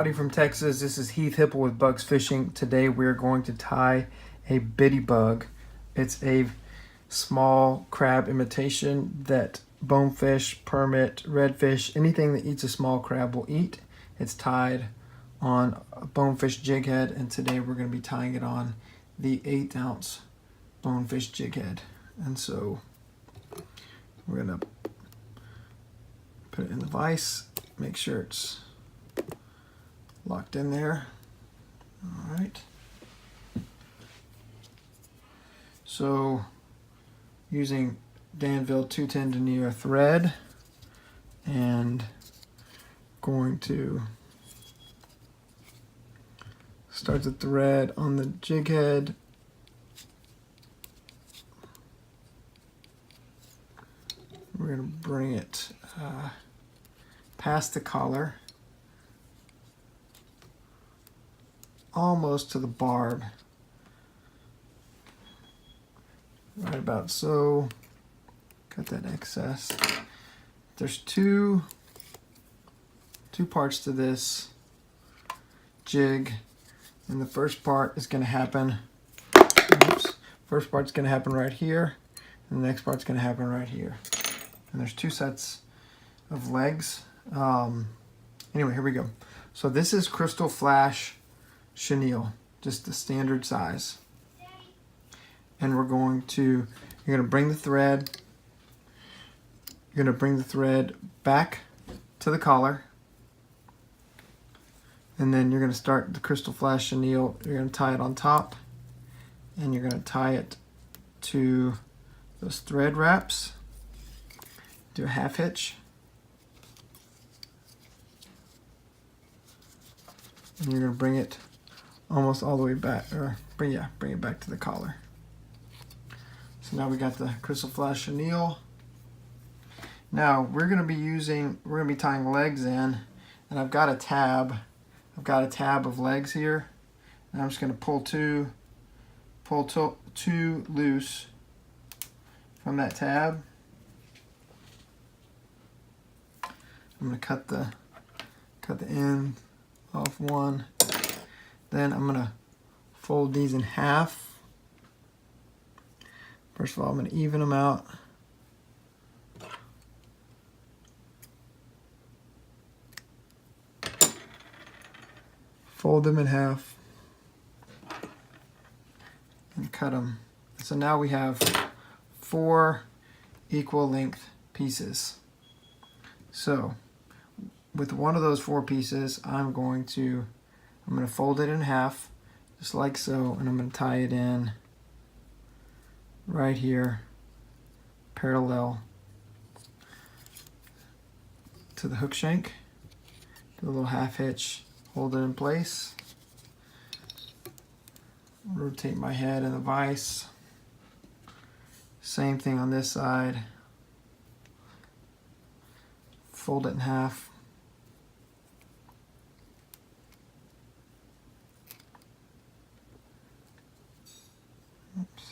Howdy from Texas. This is Heath Hipple with Bugs Fishing. Today we're going to tie a Bitty Bugg. It's a small crab imitation that bonefish, permit, redfish, anything that eats a small crab will eat. It's tied on a bonefish jig head, and today we're going to be tying it on the 1/8 ounce bonefish jig head. And so we're going to put it in the vise, make sure it's locked in there. All right. So using Danville 210 Denier thread, and going to start the thread on the jig head. We're going to bring it past the collar, almost to the barb, right about so. Cut that excess. There's two parts to this jig, and the first part is going to happen. Oops, first part's going to happen right here, and the next part's going to happen right here. And there's two sets of legs. Anyway, here we go. So this is Krystal Flash Chenille, just the standard size. And you're going to bring the thread. You're going to bring the thread back to the collar. And then you're going to start the Krystal Flash Chenille. You're going to tie it on top. And you're going to tie it to those thread wraps. Do a half hitch. And you're going to bring it almost all the way back, or bring it back to the collar. So now we got the Krystal Flash Chenille. Now we're going to be tying legs in, and I've got a tab. I've got a tab of legs here, and I'm just going to pull two loose from that tab. I'm going to cut the end off one. Then I'm going to fold these in half. First of all, I'm going to even them out. Fold them in half and cut them. So now we have 4 equal length pieces. So with one of those 4 pieces, I'm going to fold it in half, just like so, and I'm going to tie it in right here, parallel to the hook shank. Do a little half hitch, hold it in place, rotate my head in the vise. Same thing on this side. Fold it in half. Oops.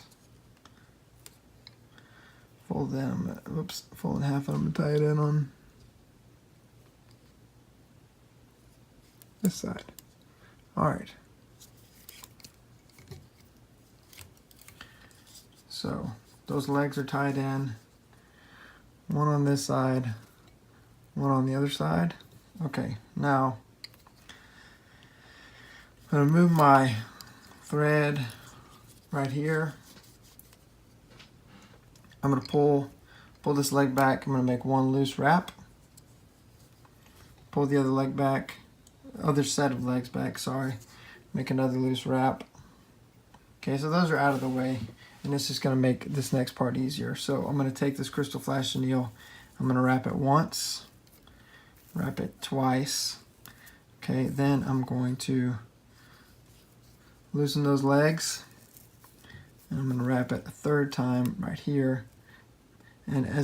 Fold them. Oops. Fold in half, and I'm gonna tie it in on this side. All right. So those legs are tied in. One on this side, one on the other side. Okay. Now I'm gonna move my thread right here. I'm going to pull this leg back. I'm going to make one loose wrap. Pull the other leg back, other set of legs back, sorry. Make another loose wrap. Okay, so those are out of the way, and this is going to make this next part easier. So I'm going to take this Krystal Flash Chenille. I'm going to wrap it once, wrap it twice. Okay, then I'm going to loosen those legs. And I'm going to wrap it a 3rd time right here. And you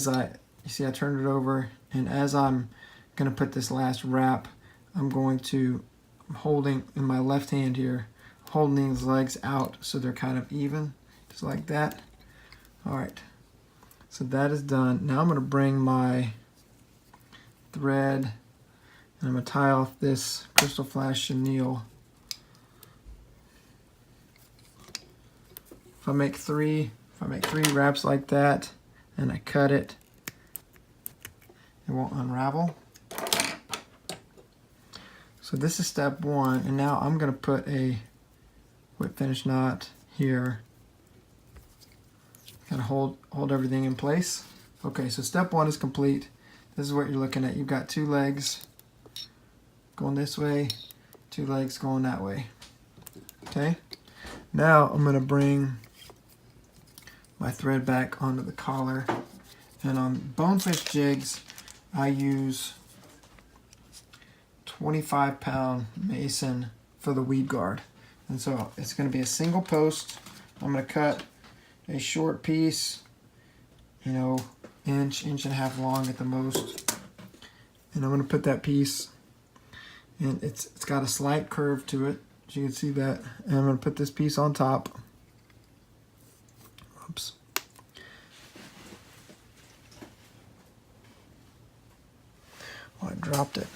see I turned it over, and as I'm going to put this last wrap, I'm holding in my left hand here, holding these legs out so they're kind of even, just like that. All right, so that is done. Now I'm going to bring my thread And I'm going to tie off this Krystal Flash Chenille. If I make three wraps like that and I cut it, it won't unravel. So this is step one, and now I'm going to put a whip finish knot here. Kind of hold everything in place. Okay, so step one is complete. This is what you're looking at. You've got two legs going this way, two legs going that way. Okay, now I'm going to bring my thread back onto the collar, and on Bonefish jigs I use 25-pound Mason for the weed guard, and so it's going to be a single post. I'm going to cut a short piece, you know, inch and a half long at the most, and I'm going to put that piece, and it's got a slight curve to it, as you can see that, and I'm going to put this piece on top. Oops. Oh, I dropped it.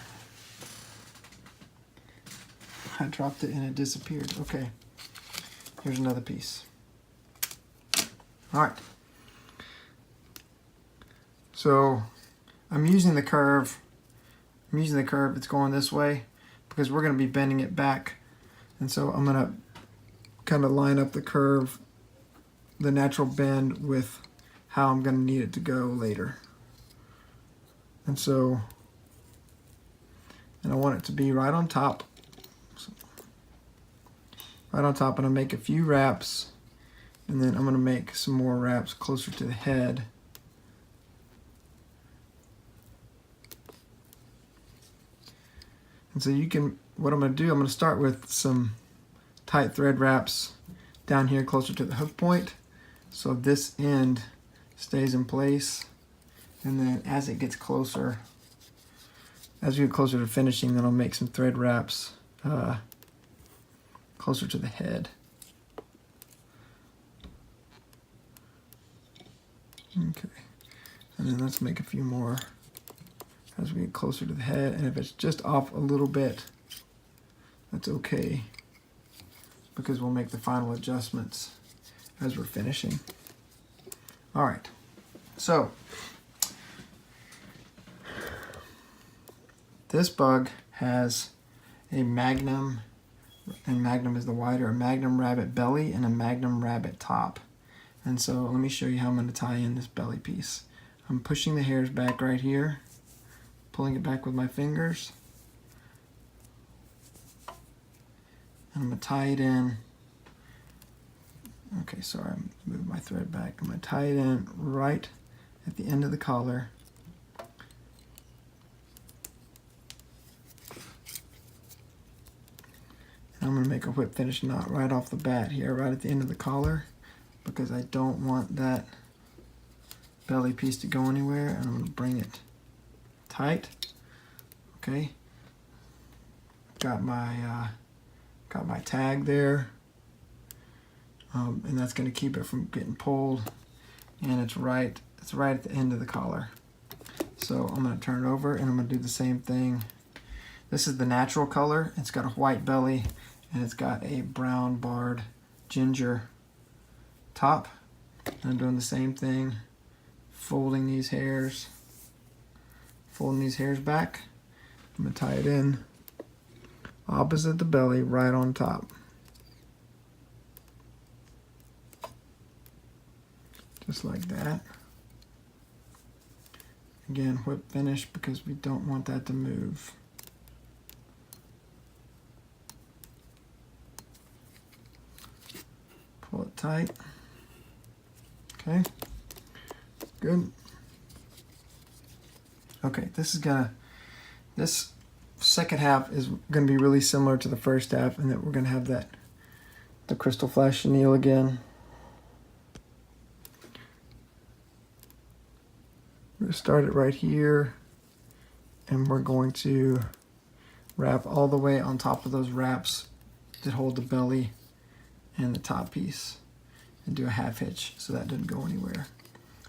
I dropped it and it disappeared. Okay, here's another piece. All right. So I'm using the curve. It's going this way because we're going to be bending it back, and so I'm going to kind of line up the curve, the natural bend, with how I'm going to need it to go later. And so, and I want it to be right on top. Right on top, and I'll make a few wraps, and then I'm going to make some more wraps closer to the head. And so you can, what I'm going to do, I'm going to start with some tight thread wraps down here closer to the hook point, so this end stays in place. And then as it gets closer, as we get closer to finishing, then I'll make some thread wraps closer to the head. Okay, and then let's make a few more as we get closer to the head, and if it's just off a little bit, that's okay, because we'll make the final adjustments as we're finishing. All right, so this bug has a Magnum, and Magnum is the wider, a Magnum rabbit belly and a Magnum rabbit top. And so let me show you how I'm going to tie in this belly piece. I'm pushing the hairs back right here, pulling it back with my fingers, and I'm going to tie it in. Okay, sorry, I'm moving my thread back. I'm going to tie it in right at the end of the collar. I'm going to make a whip finish knot right off the bat here, right at the end of the collar, because I don't want that belly piece to go anywhere, and I'm going to bring it tight. Okay, got my tag there, and that's going to keep it from getting pulled, and it's right at the end of the collar. So I'm going to turn it over, and I'm going to do the same thing. This is the natural color. It's got a white belly, and it's got a brown barred ginger top. And I'm doing the same thing, folding these hairs back. I'm going to tie it in opposite the belly, right on top. Just like that. Again, whip finish, because we don't want that to move. Pull it tight. Okay, good. Okay, this second half is gonna be really similar to the first half, and that we're gonna have the Krystal Flash Chenille again. We're gonna start it right here, and we're going to wrap all the way on top of those wraps that hold the belly and the top piece, and do a half hitch so that doesn't go anywhere.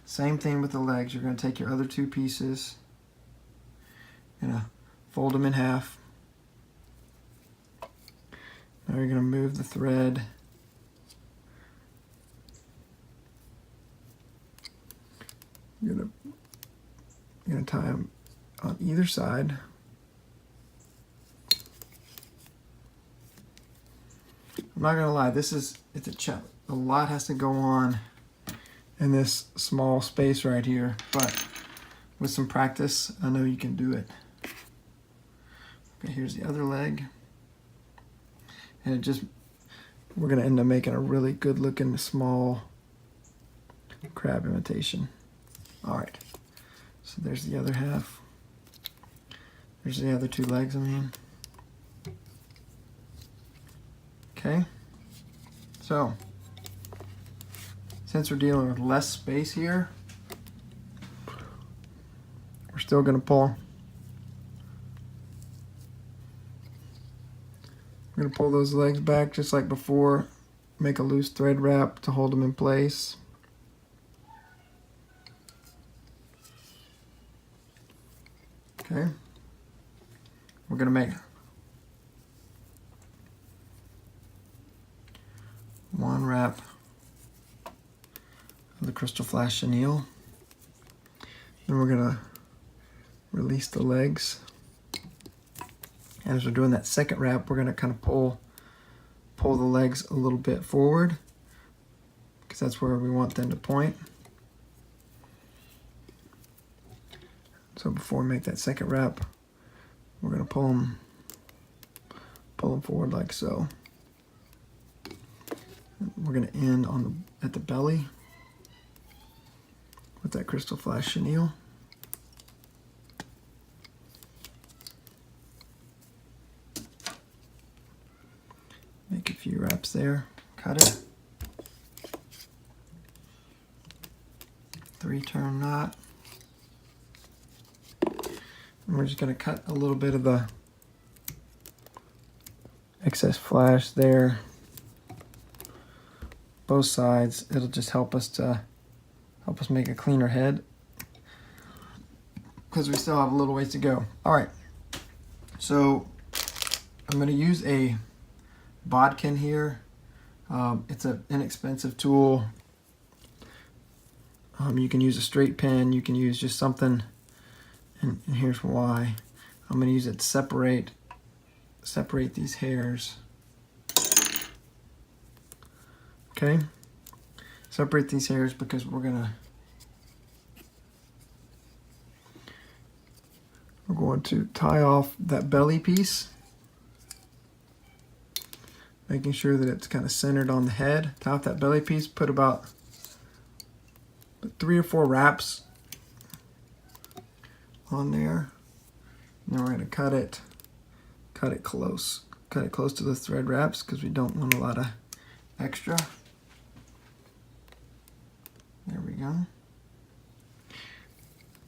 Same thing with the legs. You're going to take your other two pieces, you're going to fold them in half. Now you're going to move the thread. You're going to tie them on either side. I'm not going to lie, it's a challenge. A lot has to go on in this small space right here, but with some practice, I know you can do it. Okay, here's the other leg. And we're gonna end up making a really good looking small crab imitation. All right, so there's the other half. There's the other two legs, I mean. Okay, so since we're dealing with less space here, we're still gonna pull. We're gonna pull those legs back just like before, make a loose thread wrap to hold them in place. Okay, we're gonna make one wrap of the Krystal Flash Chenille. Then we're gonna release the legs. And as we're doing that second wrap, we're gonna kind of pull the legs a little bit forward because that's where we want them to point. So before we make that second wrap, we're gonna pull them forward like so. We're gonna end at the belly with that Krystal Flash Chenille. Make a few wraps there, cut it. 3-turn knot. And we're just gonna cut a little bit of the excess flash there. Both sides. It'll just help us make a cleaner head because we still have a little ways to go. All right, so I'm going to use a bodkin here. It's an inexpensive tool. You can use a straight pin. You can use just something, and here's why. I'm going to use it to separate these hairs. Okay, separate these hairs because we're going to tie off that belly piece, making sure that it's kind of centered on the head. Tie off that belly piece, put about 3 or 4 wraps on there. And then we're going to cut it close to the thread wraps because we don't want a lot of extra. There we go.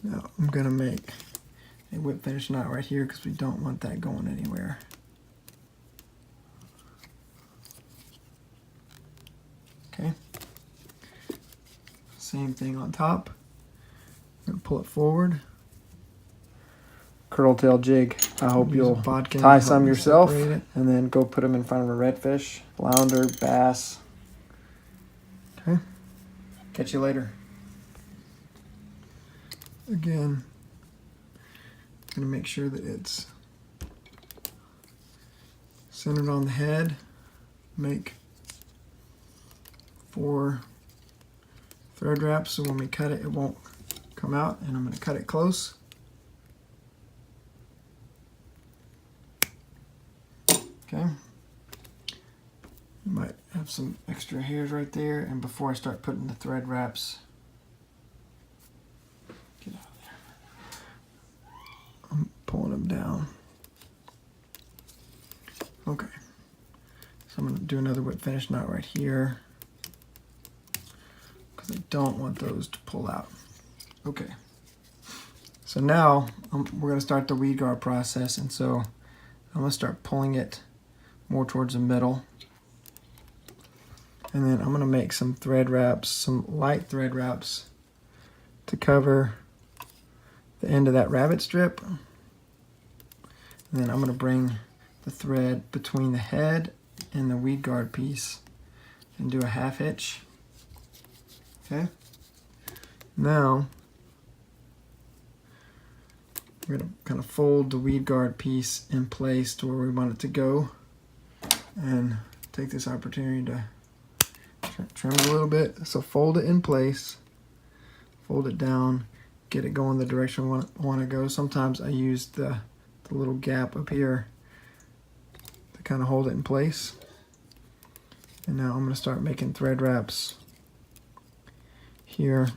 Now I'm going to make a whip finish knot right here because we don't want that going anywhere. Okay. Same thing on top. I'm going to pull it forward. Curl tail jig. I hope you'll tie some yourself and then go put them in front of a redfish, flounder, bass. Okay. Catch you later. Again, I'm going to make sure that it's centered on the head. Make 4 thread wraps so when we cut it, it won't come out. And I'm going to cut it close. Okay. You might have some extra hairs right there. And before I start putting the thread wraps, get out of there. I'm pulling them down. Okay. So I'm going to do another whip finish knot right here because I don't want those to pull out. Okay. So now we're going to start the weed guard process, and so I'm going to start pulling it more towards the middle. And then I'm going to make some thread wraps, some light thread wraps to cover the end of that rabbit strip. And then I'm going to bring the thread between the head and the weed guard piece and do a half hitch. Okay. Now we're going to kind of fold the weed guard piece in place to where we want it to go, and take this opportunity to trim it a little bit. So fold it in place, fold it down, get it going the direction I want to go. Sometimes I use the little gap up here to kind of hold it in place. And now I'm going to start making thread wraps here.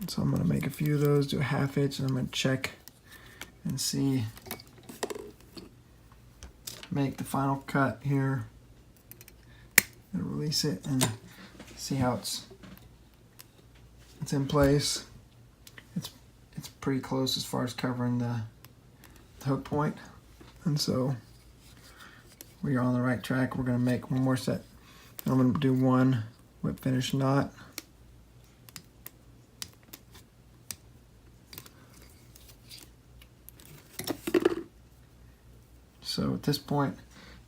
So I'm going to make a few of those, do a half hitch, and I'm going to check and see, make the final cut here, and release it and see how it's in place. It's pretty close as far as covering the hook point, and so we are on the right track. We're going to make one more set. I'm going to do one whip finish knot. So at this point,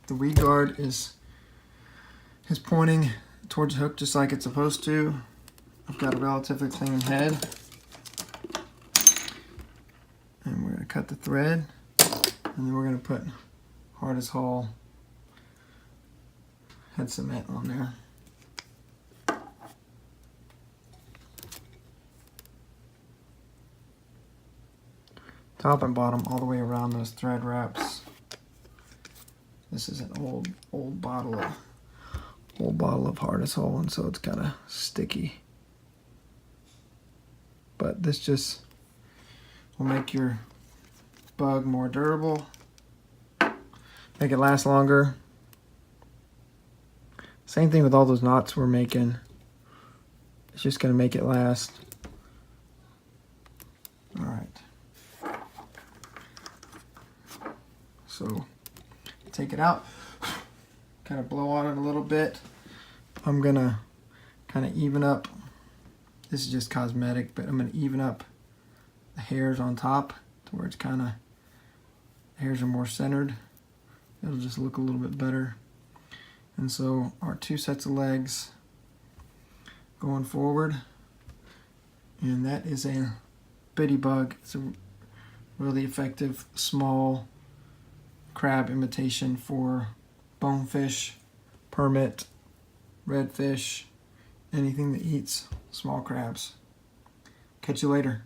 the weed guard is pointing towards the hook just like it's supposed to. I've got a relatively clean head. And we're going to cut the thread. And then we're going to put hard as hull head cement on there. Top and bottom all the way around those thread wraps. This is an old bottle of hard as hull, and so it's kind of sticky. But this just will make your bug more durable, make it last longer. Same thing with all those knots we're making. It's just going to make it last. All right. So take it out, kind of blow on it a little bit. I'm gonna kind of even up, this is just cosmetic, but I'm gonna even up the hairs on top to where it's kind of, the hairs are more centered. It'll just look a little bit better. And so our 2 sets of legs going forward, and that is a Bitty Bugg. It's a really effective small crab imitation for bonefish, permit, redfish, anything that eats small crabs. Catch you later.